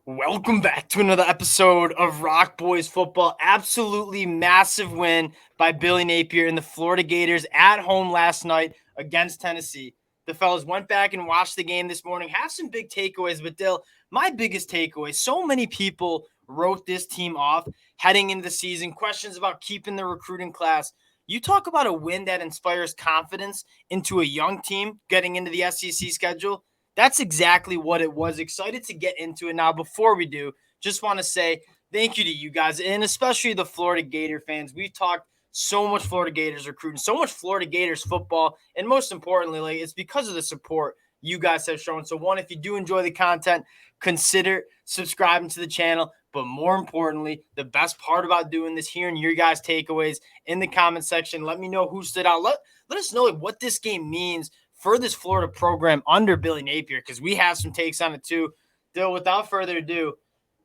Welcome back to another episode of Rock Boys Football. Absolutely massive win by Billy Napier and the Florida Gators at home last night against Tennessee. The fellas went back and watched the game this morning. Have some big takeaways, but Dill, my biggest takeaway, so many people wrote this team off heading into the season, questions about keeping the recruiting class. You talk about a win that inspires confidence into a young team getting into the SEC schedule. That's exactly what it was. Excited to get into it now. Before we do, just want to say thank you to you guys, and especially the Florida Gator fans. We've talked so much Florida Gators recruiting, so much Florida Gators football, and most importantly, it's because of the support you guys have shown. So one, if you do enjoy the content, consider subscribing to the channel. But more importantly, the best part about doing this, hearing your guys' takeaways in the comment section. Let me know who stood out. Let us know what this game means for this Florida program under Billy Napier, because we have some takes on it too. Dill, without further ado,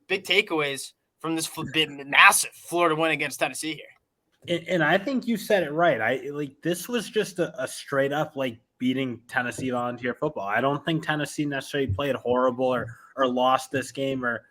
big takeaways from this massive Florida win against Tennessee here. And I think you said it right. This was just a straight up beating Tennessee Volunteer football. I don't think Tennessee necessarily played horrible or lost this game or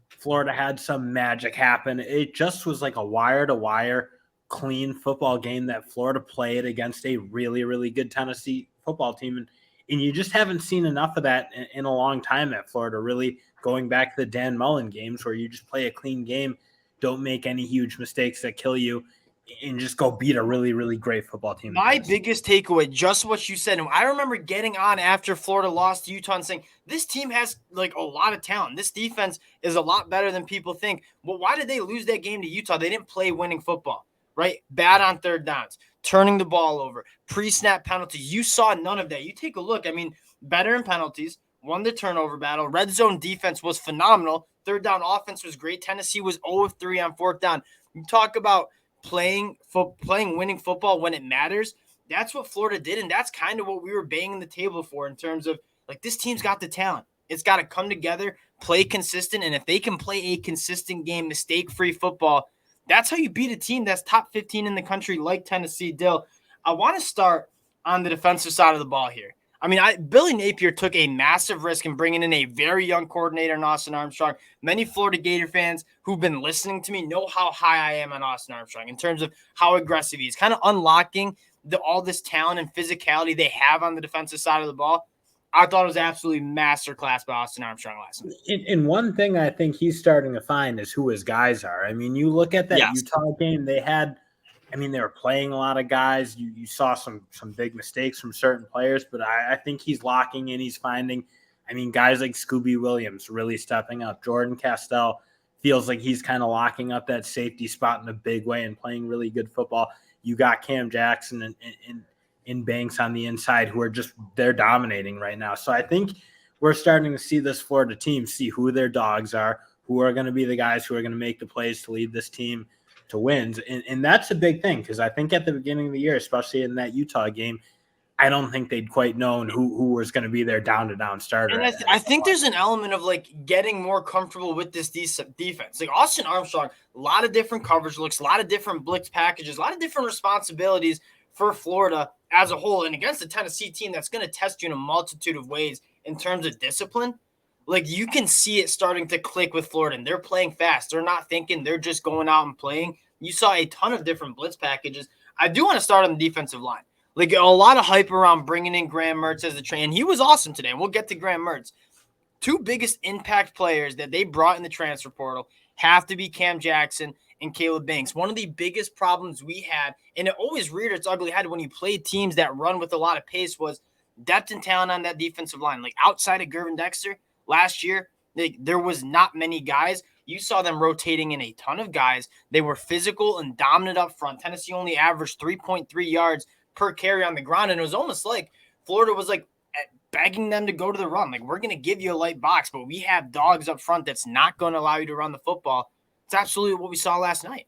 Florida had some magic happen. It just was like a wire to wire clean football game that Florida played against a really, really good Tennessee football team. And you just haven't seen enough of that in a long time at Florida, really going back to the Dan Mullen games where you just play a clean game, don't make any huge mistakes that kill you, and just go beat a really, really great football team. My biggest takeaway, just what you said. And I remember getting on after Florida lost to Utah and saying, this team has a lot of talent. This defense is a lot better than people think. Well, why did they lose that game to Utah? They didn't play winning football, right? Bad on third downs, turning the ball over, pre-snap penalties. You saw none of that. You take a look. I mean, better in penalties, won the turnover battle. Red zone defense was phenomenal. Third down offense was great. Tennessee was 0-3 on fourth down. You talk about playing winning football when it matters. That's what Florida did, and that's kind of what we were banging the table for in terms of this team's got the talent. It's got to come together, play consistent, and if they can play a consistent game, mistake-free football, that's how you beat a team that's top 15 in the country like Tennessee. Dill, I want to start on the defensive side of the ball here. I mean, Billy Napier took a massive risk in bringing in a very young coordinator in Austin Armstrong. Many Florida Gator fans who've been listening to me know how high I am on Austin Armstrong in terms of how aggressive he is, kind of unlocking all this talent and physicality they have on the defensive side of the ball. I thought it was absolutely masterclass by Austin Armstrong last night. And one thing I think he's starting to find is who his guys are. I mean, you look at that Utah game, they were playing a lot of guys. You saw some big mistakes from certain players, but I think he's locking in. He's finding, guys like Scooby Williams really stepping up. Jordan Castell feels like he's kind of locking up that safety spot in a big way and playing really good football. You got Cam Jackson and Banks on the inside who are they're dominating right now. So I think we're starting to see this Florida team see who their dogs are, who are going to be the guys who are going to make the plays to lead this team to wins. And that's a big thing because I think at the beginning of the year, especially in that Utah game, I don't think they'd quite known who was going to be their down-to-down starter. And I think there's an element of getting more comfortable with this defense. Austin Armstrong, a lot of different coverage looks, a lot of different blitz packages, a lot of different responsibilities for Florida as a whole. And against a Tennessee team that's going to test you in a multitude of ways in terms of discipline, you can see it starting to click with Florida. And they're playing fast. They're not thinking. They're just going out and playing. You saw a ton of different blitz packages. I do want to start on the defensive line. A lot of hype around bringing in Graham Mertz as a train. He was awesome today, and we'll get to Graham Mertz. Two biggest impact players that they brought in the transfer portal have to be Cam Jackson and Caleb Banks. One of the biggest problems we had, and it always reared its ugly head when you played teams that run with a lot of pace, was depth and talent on that defensive line. Outside of Gervin Dexter last year, there was not many guys. You saw them rotating in a ton of guys. They were physical and dominant up front. Tennessee only averaged 3.3 yards per carry on the ground, and it was almost like Florida was begging them to go to the run. We're going to give you a light box, but we have dogs up front that's not going to allow you to run the football. It's absolutely what we saw last night.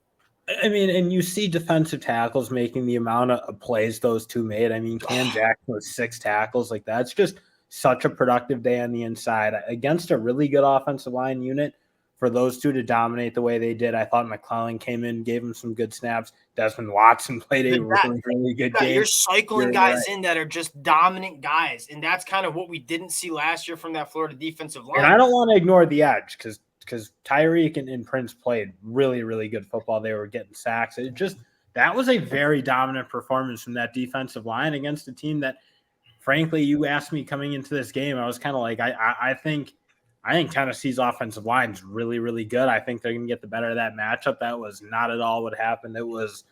And you see defensive tackles making the amount of plays those two made. Cam Jackson with 6 tackles. That's just such a productive day on the inside against a really good offensive line unit. For those two to dominate the way they did, I thought McClellan came in, gave him some good snaps. Desmond Watson played a really good game. You're cycling guys in that are just dominant guys, and that's kind of what we didn't see last year from that Florida defensive line. And I don't want to ignore the edge because because Tyreek and Prince played really, really good football. They were getting sacks. That was a very dominant performance from that defensive line against a team that, frankly, you asked me coming into this game, I was kind of like, I think Tennessee's offensive line is really, really good. I think they're going to get the better of that matchup. That was not at all what happened. It was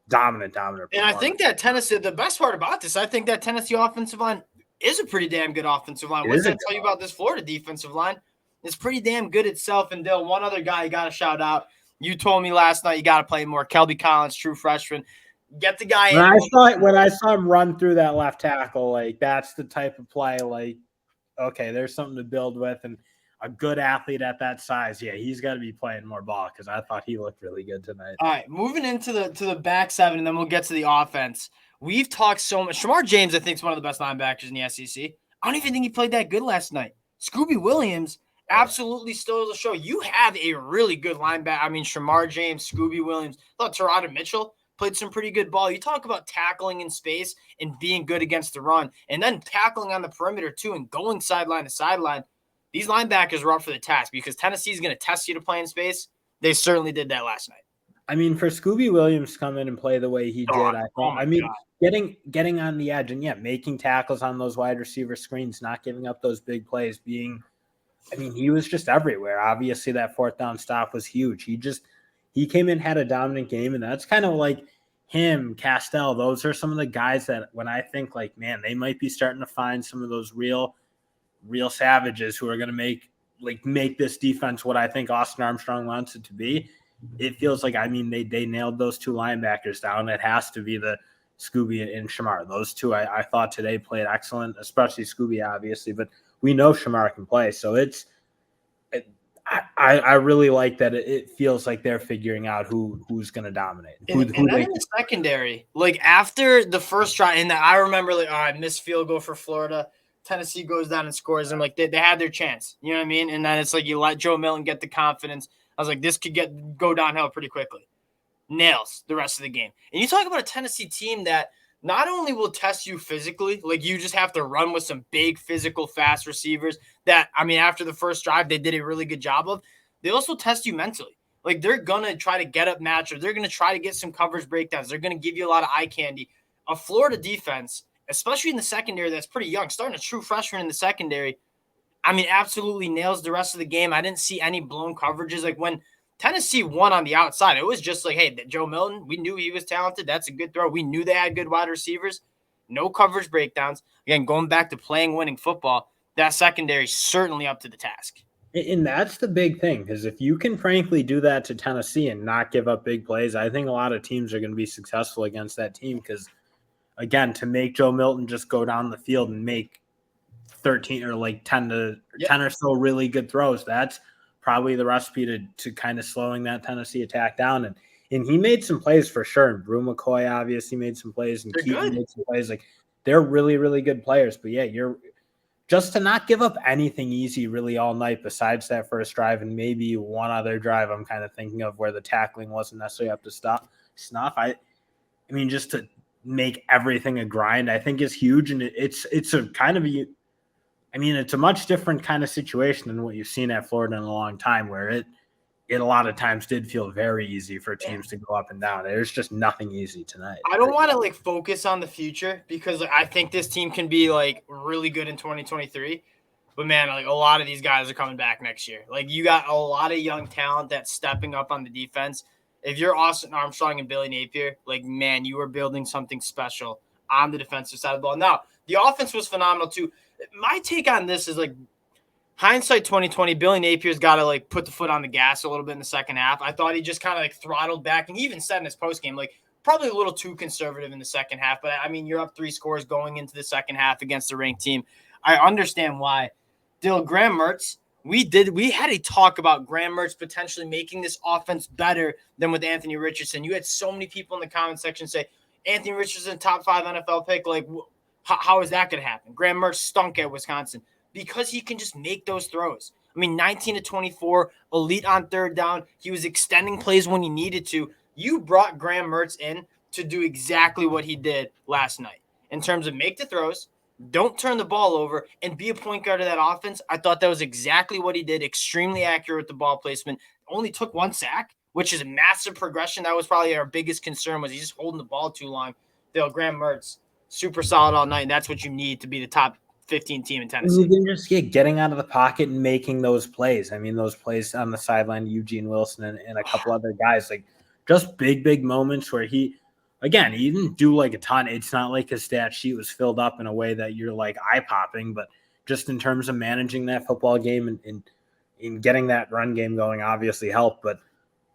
dominant. And I think that Tennessee, the best part about this, I think that Tennessee offensive line is a pretty damn good offensive line. What's that tell you about this Florida defensive line? It's pretty damn good itself. And Dill, one other guy you got to shout out. You told me last night you got to play more. Kelby Collins, true freshman. Get the guy in. When I saw him run through that left tackle, like that's the type of play, like, okay, there's something to build with. And a good athlete at that size, yeah, he's got to be playing more ball because I thought he looked really good tonight. All right, moving into the back seven, and then we'll get to the offense. We've talked so much. Shamar James, I think, is one of the best linebackers in the SEC. I don't even think he played that good last night. Scooby Williams absolutely stole the show. You have a really good linebacker. I mean, Shamar James, Scooby Williams. I thought Terada Mitchell played some pretty good ball. You talk about tackling in space and being good against the run, and then tackling on the perimeter too and going sideline to sideline. These linebackers were up for the task because Tennessee's going to test you to play in space. They certainly did that last night. I mean, for Scooby Williams to come in and play the way he did, I thought, getting on the edge and, making tackles on those wide receiver screens, not giving up those big plays, he was just everywhere. Obviously, that fourth down stop was huge. He came in, had a dominant game, and that's kind of like him, Castell. Those are some of the guys that when I think, like, man, they might be starting to find some of those real savages who are going to make this defense what I think Austin Armstrong wants it to be. It feels like, they nailed those two linebackers down. It has to be the Scooby and Shamar. Those two I thought today played excellent, especially Scooby, obviously, but we know Shamar can play. So I really like that. It feels like they're figuring out who's going to dominate. And then in the secondary, like after the first try, and I remember I missed field goal for Florida. Tennessee goes down and scores. I'm like, they had their chance. You know what I mean? And then it's like you let Joe Milton get the confidence. I was like, this could go downhill pretty quickly. Nails the rest of the game. And you talk about a Tennessee team that not only will test you physically, like you just have to run with some big physical fast receivers that, after the first drive, they did a really good job of. They also test you mentally. Like they're going to try to get up matchups. They're going to try to get some coverage breakdowns. They're going to give you a lot of eye candy. A Florida defense, especially in the secondary, that's pretty young, starting a true freshman in the secondary, absolutely nails the rest of the game. I didn't see any blown coverages. Like when Tennessee won on the outside, it was just like, hey, Joe Milton, we knew he was talented. That's a good throw. We knew they had good wide receivers. No coverage breakdowns. Again, going back to playing winning football, that secondary is certainly up to the task. And that's the big thing, because if you can frankly do that to Tennessee and not give up big plays, I think a lot of teams are going to be successful against that team because, again, to make Joe Milton just go down the field and make 13 or like 10 or so really good throws, that's probably the recipe to kind of slowing that Tennessee attack down. And he made some plays for sure. And Brew McCoy obviously made some plays, and Keaton made some plays. Like they're really, really good players. But you're just to not give up anything easy really all night besides that first drive and maybe one other drive I'm kind of thinking of where the tackling wasn't necessarily up to snuff. I mean, just to make everything a grind, I think is huge. And it's a kind of it's a much different kind of situation than what you've seen at Florida in a long time, where it a lot of times did feel very easy for teams to go up and down. There's just nothing easy tonight. I don't want to focus on the future because I think this team can be really good in 2023. But man, a lot of these guys are coming back next year. You got a lot of young talent that's stepping up on the defense. If you're Austin Armstrong and Billy Napier, man, you are building something special on the defensive side of the ball. Now, the offense was phenomenal too. My take on this is hindsight 2020. Billy Napier's got to put the foot on the gas a little bit in the second half. I thought he just kind of throttled back, and he even said in his postgame probably a little too conservative in the second half. But you're up 3 scores going into the second half against a ranked team. I understand why. Dill, Graham Mertz. We had a talk about Graham Mertz potentially making this offense better than with Anthony Richardson. You had so many people in the comment section say Anthony Richardson top 5 NFL pick. How is that going to happen? Graham Mertz stunk at Wisconsin because he can just make those throws. 19 to 24, elite on third down. He was extending plays when he needed to. You brought Graham Mertz in to do exactly what he did last night in terms of make the throws, don't turn the ball over, and be a point guard of that offense. I thought that was exactly what he did. Extremely accurate with the ball placement. Only took 1 sack, which is a massive progression. That was probably our biggest concern, was he's just holding the ball too long. Graham Mertz, super solid all night, and that's what you need to be the top 15 team in Tennessee. Even just getting out of the pocket and making those plays. I mean, those plays on the sideline, Eugene Wilson and a couple other guys, like just big moments where he didn't do like a ton. It's not like his stat sheet was filled up in a way that you're like eye popping, but just in terms of managing that football game and getting that run game going obviously helped. But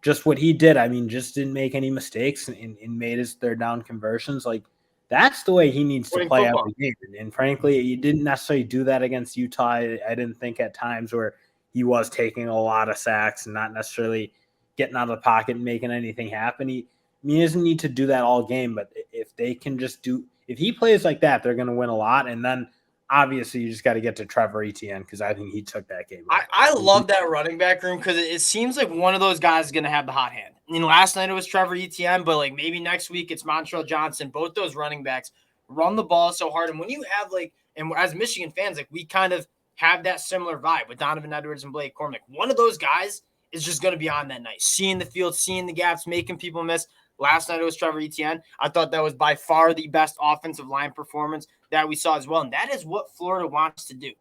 just what he did, I mean, just didn't make any mistakes and made his third down conversions. Like, that's the way he needs to play out the game. And frankly, he didn't necessarily do that against Utah. I didn't think at times where he was taking a lot of sacks and not necessarily getting out of the pocket and making anything happen. He doesn't need to do that all game, but if they can just if he plays like that, they're going to win a lot. And then obviously you just got to get to Trevor Etienne, because I think he took that game. I love that running back room, because it seems like one of those guys is going to have the hot hand. Last night it was Trevor Etienne, but like maybe next week it's Montrell Johnson. Both those running backs run the ball so hard. And when you have and as Michigan fans, like we kind of have that similar vibe with Donovan Edwards and Blake Cormack. One of those guys is just going to be on that night, seeing the field, seeing the gaps, making people miss. Last night it was Trevor Etienne. I thought that was by far the best offensive line performance that we saw as well. And that is what Florida wants to do.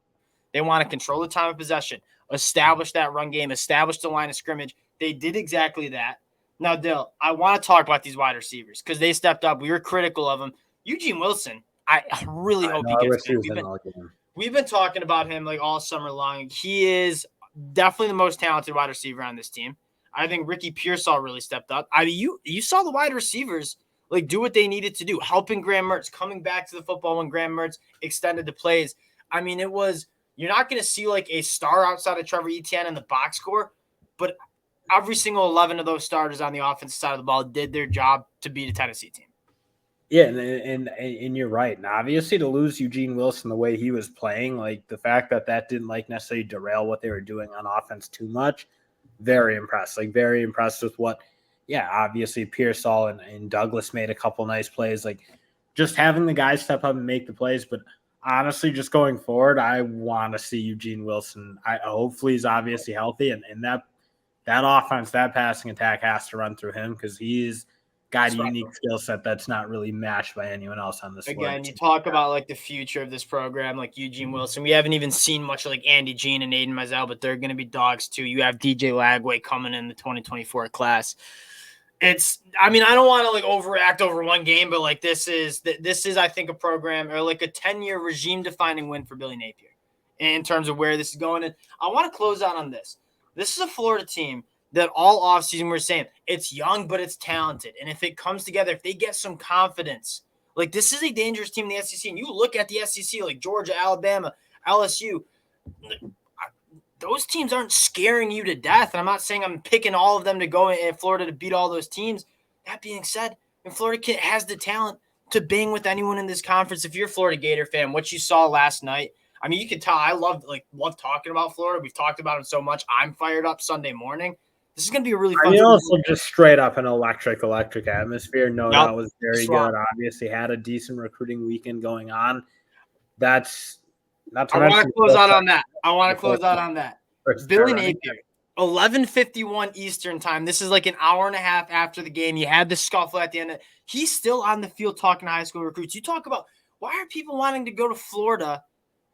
They want to control the time of possession, establish that run game, establish the line of scrimmage. They did exactly that. Now, Dill, I want to talk about these wide receivers because they stepped up. We were critical of them. Eugene Wilson, I really hope he gets good. We've been talking about him like all summer long. He is definitely the most talented wide receiver on this team. I think Ricky Pearsall really stepped up. I mean, you saw the wide receivers like do what they needed to do, helping Graham Mertz, coming back to the football when Graham Mertz extended the plays. I mean, you're not going to see like a star outside of Trevor Etienne in the box score, but every single 11 of those starters on the offensive side of the ball did their job to beat a Tennessee team. Yeah, and you're right. And obviously to lose Eugene Wilson the way he was playing, like the fact that didn't like necessarily derail what they were doing on offense too much, very impressed. Like very impressed with what, obviously Pearsall and Douglas made a couple nice plays. Like just having the guys step up and make the plays. But honestly, just going forward, I want to see Eugene Wilson. Hopefully he's obviously healthy, and that offense, that passing attack has to run through him, because he's got a unique skill set that's not really matched by anyone else on this floor. Again, you talk about like the future of this program, like Eugene Wilson. We haven't even seen much like Andy Jean and Aiden Mizell, but they're going to be dogs too. You have DJ Lagway coming in the 2024 class. I don't want to like overreact over one game, but like this is I think a program or like a 10-year regime defining win for Billy Napier in terms of where this is going. And I want to close out on this. This is a Florida team that all offseason we're saying it's young, but it's talented. And if it comes together, if they get some confidence, like this is a dangerous team in the SEC. And you look at the SEC, like Georgia, Alabama, LSU, those teams aren't scaring you to death. And I'm not saying I'm picking all of them to go in Florida to beat all those teams. That being said, and Florida has the talent to bang with anyone in this conference. If you're a Florida Gator fan, what you saw last night, I mean, you can tell I love talking about Florida. We've talked about them so much. I'm fired up Sunday morning. This is going to be a really fun. Also just straight up an electric atmosphere. No doubt was very good. Obviously had a decent recruiting weekend going on. That's not. I want to close out on that. Billy Napier, 11:51 Eastern time. This is like an hour and a half after the game. You had the scuffle at the end. He's still on the field talking to high school recruits. You talk about why are people wanting to go to Florida?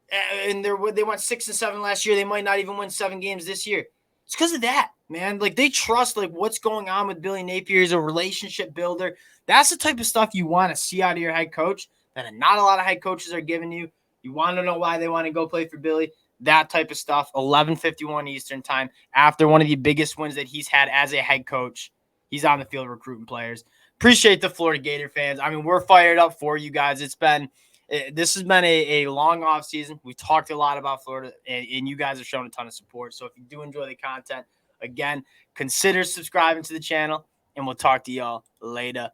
And they went 6-7 last year. They might not even win 7 games this year. It's because of that, man. Like they trust like what's going on with Billy Napier. He's a relationship builder. That's the type of stuff you want to see out of your head coach that not a lot of head coaches are giving you. You want to know why they want to go play for Billy. That type of stuff. 11:51 Eastern time after one of the biggest wins that he's had as a head coach. He's on the field recruiting players. Appreciate the Florida Gator fans. I mean, we're fired up for you guys. This has been a long off season. We've talked a lot about Florida, and you guys have shown a ton of support. So if you do enjoy the content, again, consider subscribing to the channel, and we'll talk to y'all later.